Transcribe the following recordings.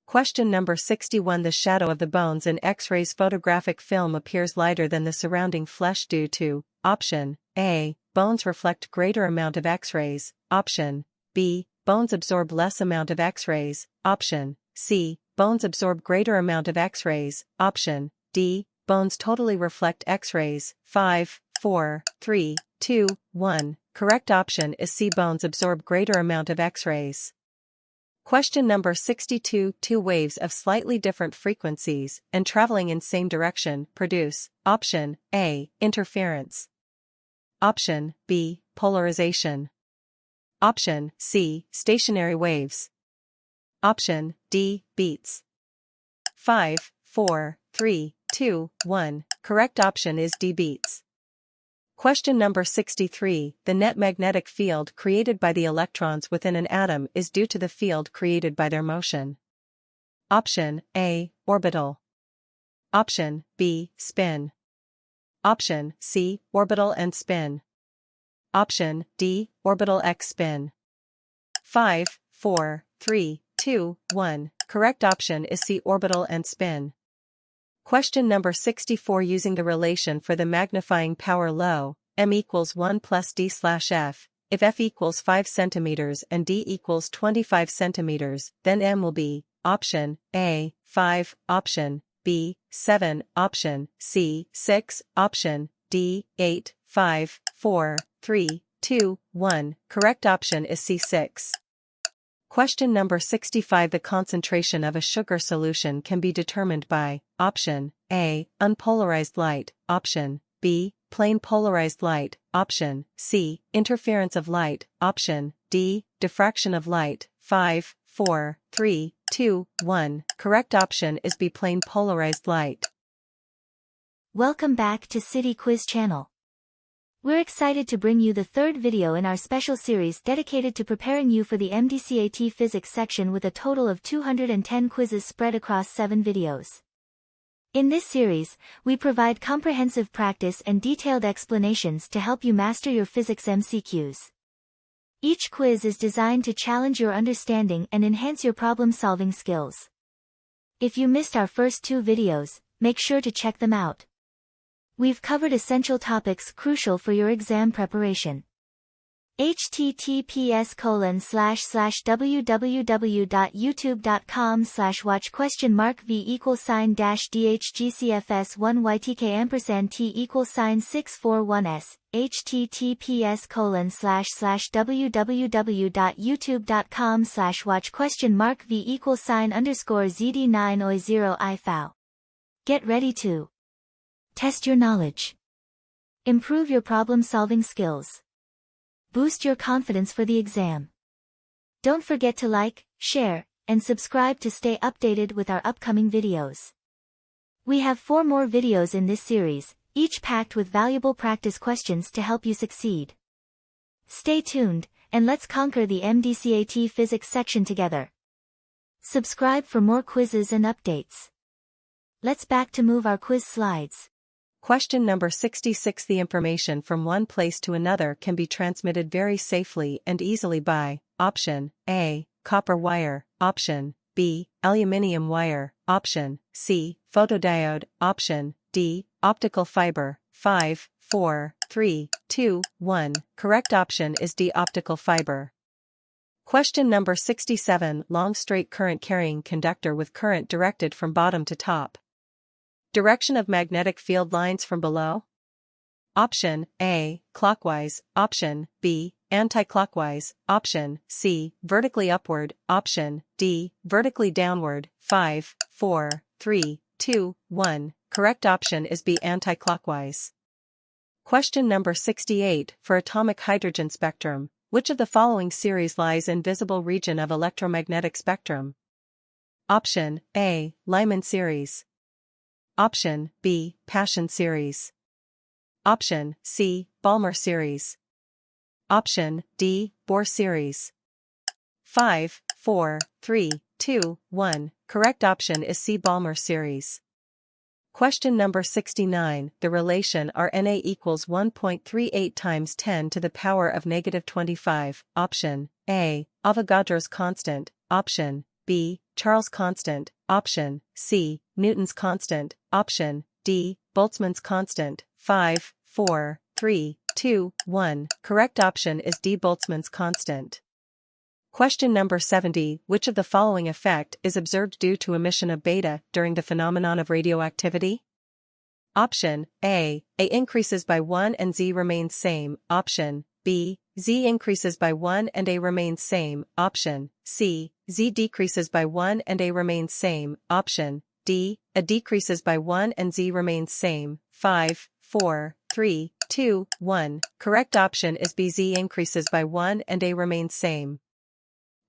Question number 61. The shadow of the bones in X-rays photographic film appears lighter than the surrounding flesh due to, option A, bones reflect greater amount of X-rays, option B, bones absorb less amount of X-rays, option C, bones absorb greater amount of X-rays, option D, bones totally reflect X-rays. 5, 4, 3, 2, 1. Correct option is C, bones absorb greater amount of X-rays. Question number 62. Two waves of slightly different frequencies and traveling in same direction produce, option A, interference, option B, polarization, option C, stationary waves, option D, beats. 5, 4, 3, 2, 1. Correct option is D, beats. Question number 63. The net magnetic field created by the electrons within an atom is due to the field created by their motion. Option A, orbital. Option B, spin. Option C, orbital and spin. Option D, orbital x spin. 5, 4, 3, 2, 1. Correct option is C, orbital and spin. Question number 64. Using the relation for the magnifying power low, m equals 1 plus d slash f, if f equals 5 cm and d equals 25 cm, then m will be, option A, 5, option B, 7, option C, 6, option D, 8, 5, 4, 3, 2, 1. Correct option is C, 6. Question number 65. The concentration of a sugar solution can be determined by, option A, unpolarized light, option B, plane polarized light, option C, interference of light, option D, diffraction of light. 5, 4, 3, 2, 1. Correct option is B, plane polarized light. Welcome back to City Quiz channel. We're excited to bring you the third video in our special series dedicated to preparing you for the MDCAT Physics section with a total of 210 quizzes spread across 7 videos. In this series, we provide comprehensive practice and detailed explanations to help you master your physics MCQs. Each quiz is designed to challenge your understanding and enhance your problem-solving skills. If you missed our first 2 videos, make sure to check them out. We've covered essential topics crucial for your exam preparation. https://www.youtube.com/watch?mark v=DHGCFS1YTK&T=641s https://www.youtube.com/watch?mark v=ZD9OI0IFOU. Get ready to test your knowledge, improve your problem-solving skills, boost your confidence for the exam. Don't forget to like, share, and subscribe to stay updated with our upcoming videos. We have 4 more videos in this series, each packed with valuable practice questions to help you succeed. Stay tuned, and let's conquer the MDCAT Physics section together. Subscribe for more quizzes and updates. Let's back to move our quiz slides. Question number 66. The information from one place to another can be transmitted very safely and easily by, option A, copper wire, option B, aluminium wire, option C, photodiode, option D, optical fiber. 5, 4, 3, 2, 1. Correct option is D, optical fiber. Question number 67. Long straight current carrying conductor with current directed from bottom to top. Direction of magnetic field lines from below? Option A, clockwise, option B, anti-clockwise, option C, vertically upward, option D, vertically downward. 5, 4, 3, 2, 1. Correct option is B, anti-clockwise. Question number 68. For atomic hydrogen spectrum, which of the following series lies in visible region of electromagnetic spectrum? Option A, Lyman series. Option B, Paschen series. Option C, Balmer series. Option D, Bohr series. 5, 4, 3, 2, 1. Correct option is C, Balmer series. Question number 69. The relation Rna equals 1.38 times 10 to the power of negative 25. Option A, Avogadro's constant. Option B, Charles constant, option C, Newton's constant, option D, Boltzmann's constant. 5, 4, 3, 2, 1. Correct option is D, Boltzmann's constant. Question number 70. Which of the following effect is observed due to emission of beta during the phenomenon of radioactivity? Option A increases by 1 and Z remains same. Option B, Z increases by 1 and A remains same. Option C, Z decreases by 1 and A remains same. Option D, A decreases by 1 and Z remains same. 5, 4, 3, 2, 1. Correct option is B, Z increases by 1 and A remains same.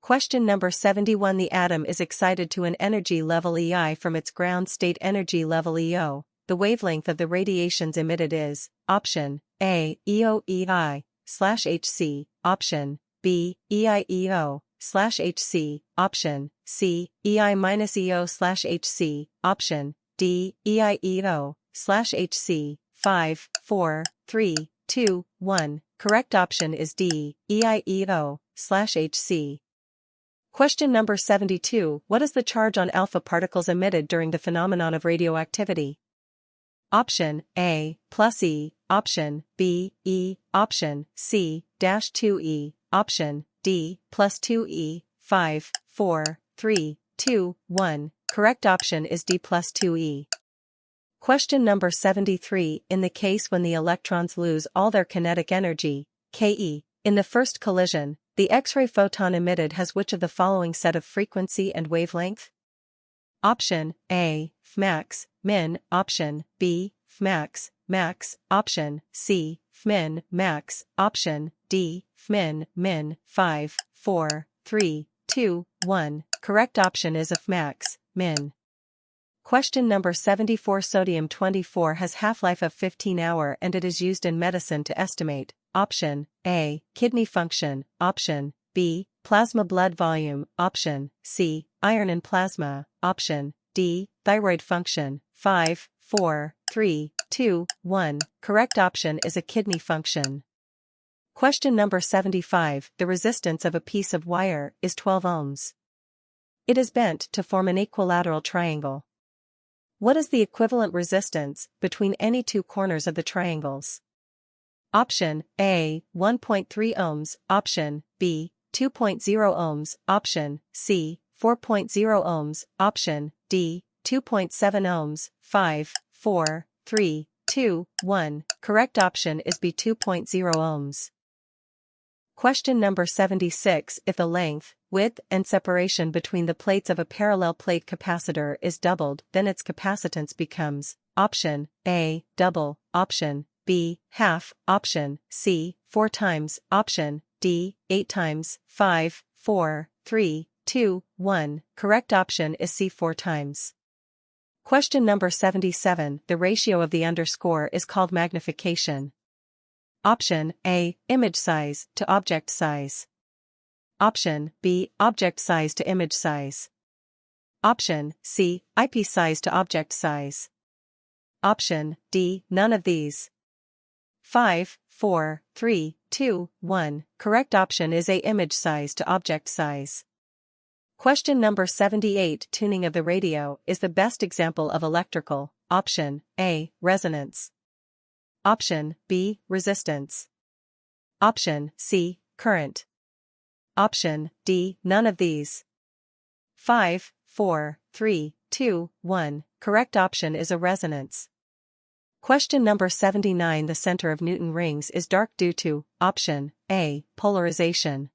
Question number 71. The atom is excited to an energy level EI from its ground state energy level EO. The wavelength of the radiations emitted is, option A, EO/EI/HC, option B, EI/EO/HC, option C, EI-EO/HC, option D, EI/EO/HC. 5, 4, 3, 2, 1. Correct option is D, EI/EO/HC. Question number 72. What is the charge on alpha particles emitted during the phenomenon of radioactivity? Option A, +E, option B, E, option C, -2E, option D, +2E. 5, 4, 3, 2, 1. Correct option is D, +2E. Question number 73. In the case when the electrons lose all their kinetic energy, Ke, in the first collision, the X-ray photon emitted has which of the following set of frequency and wavelength? Option A, Fmax, min, option B, Fmax, max, option C, Fmin, max, option D, Fmin, min. 5, 4, 3, 2, 1. Correct option is a Fmax, min. Question number 74. Sodium-24 has half-life of 15 hours and it is used in medicine to estimate, option A, kidney function, option B, plasma blood volume, option C, iron in plasma, option D, thyroid function. 5, 4, 3, 2, 1. Correct option is a kidney function. Question number 75. The resistance of a piece of wire is 12 ohms. It is bent to form an equilateral triangle. What is the equivalent resistance between any two corners of the triangles? Option A, 1.3 ohms, option B, 2.0 ohms, option C, 4.0 ohms, option D, 2.7 ohms. 5, 4, 3, 2, 1. Correct option is B, 2.0 ohms. Question number 76. If the length, width, and separation between the plates of a parallel plate capacitor is doubled, then its capacitance becomes, option A, double, option B, half, option C, 4 times, option D, 8 times. 5, 4, 3, 2, 1. Correct option is C, 4 times. Question number 77. The ratio of the underscore is called magnification. Option A, image size to object size. Option B, object size to image size. Option C, eyepiece size to object size. Option D, none of these. 5, 4, 3, 2, 1. Correct option is A, image size to object size. Question number 78. Tuning of the radio is the best example of electrical. Option A, resonance. Option B, resistance. Option C, current. Option D, none of these. 5, 4, 3, 2, 1. Correct option is a resonance. Question number 79. The center of Newton rings is dark due to, option A, polarization.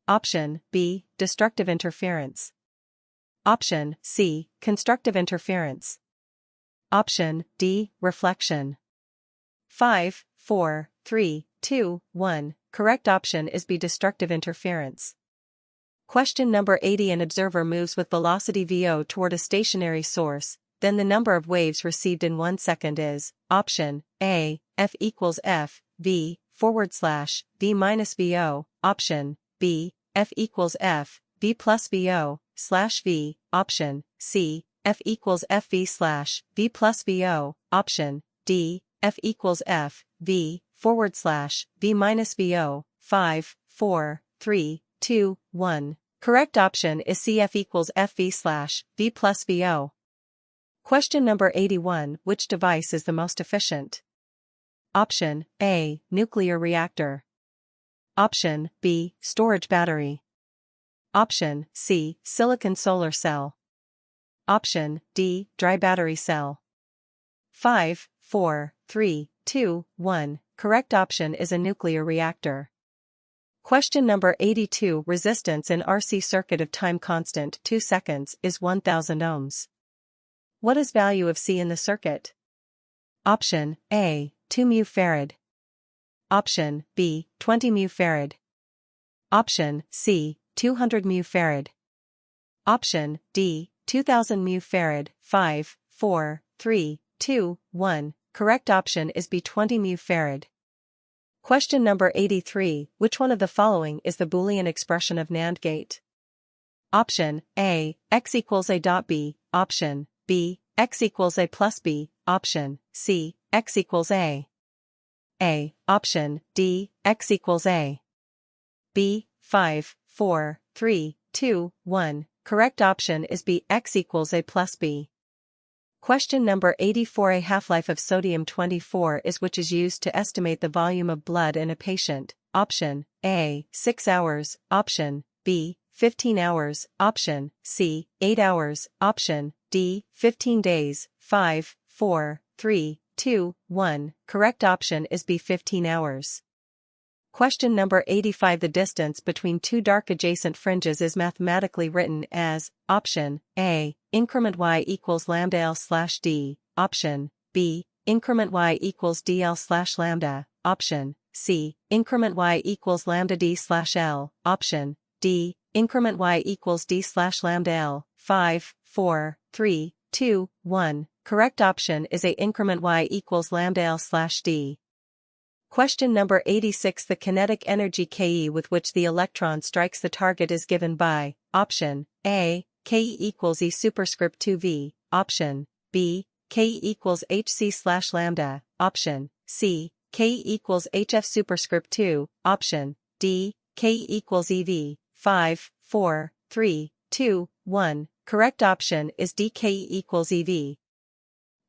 Option B, destructive interference. Option C, constructive interference. Option D, reflection. 5, 4, 3, 2, 1. Correct option is B, destructive interference. Question number 80. An observer moves with velocity VO toward a stationary source, then the number of waves received in 1 second is, option A, F equals F, V, /V minus VO, option B, F equals F, V plus VO/V, option C, F equals FV/V plus VO, option D, F equals F, V, /V minus VO. 5, 4, 3, 2, 1. Correct option is CF equals FV/V plus VO. Question number 81. Which device is the most efficient? Option A. Nuclear reactor. Option B. Storage battery. Option C. Silicon solar cell. Option D. Dry battery cell. 5, 4, 3, 2, 1. Correct option is a nuclear reactor. Question number 82. Resistance in RC circuit of time constant 2 seconds is 1000 ohms. What is value of C in the circuit? Option A. 2 mu farad. Option B. 20 mu farad. Option C. 200 mu farad. Option D. 2000 mu farad. 5, 4, 3, 2, 1. Correct option is B. 20 mu farad. Question number 83. Which one of the following is the Boolean expression of NAND gate? Option A. X equals A dot B. Option B. X equals A plus B. Option C. X equals A. A. Option D. X equals A. B. 5, 4, 3, 2, 1. Correct option is B. X equals A plus B. Question number 84. A half-life of sodium-24 is which is used to estimate the volume of blood in a patient. Option A. 6 hours. Option B. 15 hours. Option C. 8 hours. Option D. 15 days. 5, 4, 3, 2, 1. Correct option is B. 15 hours. Question number 85. The distance between two dark adjacent fringes is mathematically written as option A. Increment y equals lambda L slash D. Option B. Increment y equals DL slash lambda. Option C. Increment y equals lambda D slash L. Option D. Increment y equals D slash lambda L. 5, 4, 3, 2, 1. Correct option is A. Increment y equals lambda L slash D. Question number 86. The kinetic energy Ke with which the electron strikes the target is given by option A. Ke equals E superscript 2v. Option B. Ke equals hc slash lambda. Option C. Ke equals hf superscript 2. Option D. K equals EV. 5, 4, 3, 2, 1. Correct option is D. K equals EV.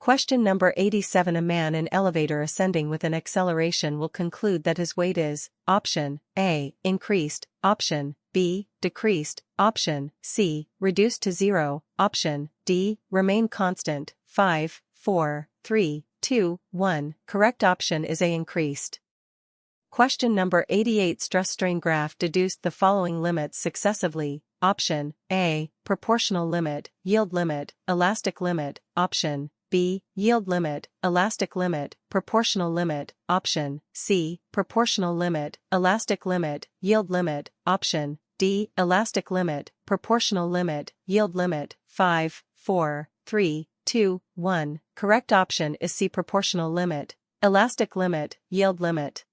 Question number 87. A man in elevator ascending with an acceleration will conclude that his weight is option A. Increased. Option B. Decreased. Option C. Reduced to 0. Option D. Remain constant. 5, 4, 3, 2, 1. Correct option is A. Increased. Question number 88. Stress-strain graph deduced the following limits successively. Option A. Proportional limit, yield limit, elastic limit. Option B. Yield limit, elastic limit, proportional limit. Option C. Proportional limit, elastic limit, yield limit. Option D. Elastic limit, proportional limit, yield limit. 5, 4, 3, 2, 1. Correct option is C. Proportional limit, elastic limit, yield limit.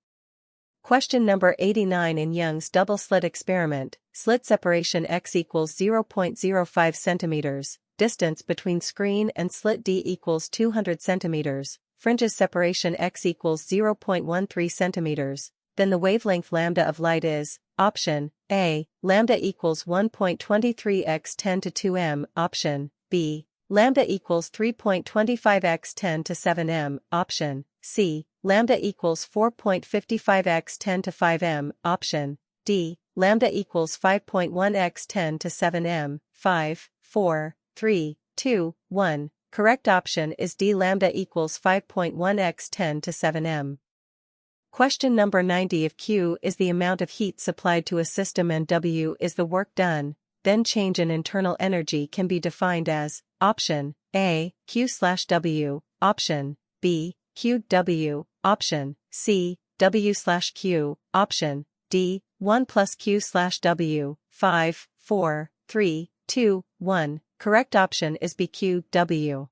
Question number 89. In Young's double-slit experiment, slit separation x equals 0.05 centimeters, distance between screen and slit D equals 200 centimeters, fringes separation x equals 0.13 centimeters, then the wavelength lambda of light is, option A, lambda equals 1.23 x 10 to 2 m, option B, lambda equals 3.25 x 10 to 7 m, option C, lambda equals 4.55 x 10 to 5 m, option D, lambda equals 5.1 x 10 to 7 m. 5, 4, 3, 2, 1. Correct option is D. Lambda equals 5.1 x 10 to 7 m. Question number 90. If Q is the amount of heat supplied to a system and W is the work done, then change in internal energy can be defined as option A. Q/W, option B. QW, option C. W/Q, option D. 1 plus Q/W. 5, 4, 3, 2, 1. Correct option is BQW.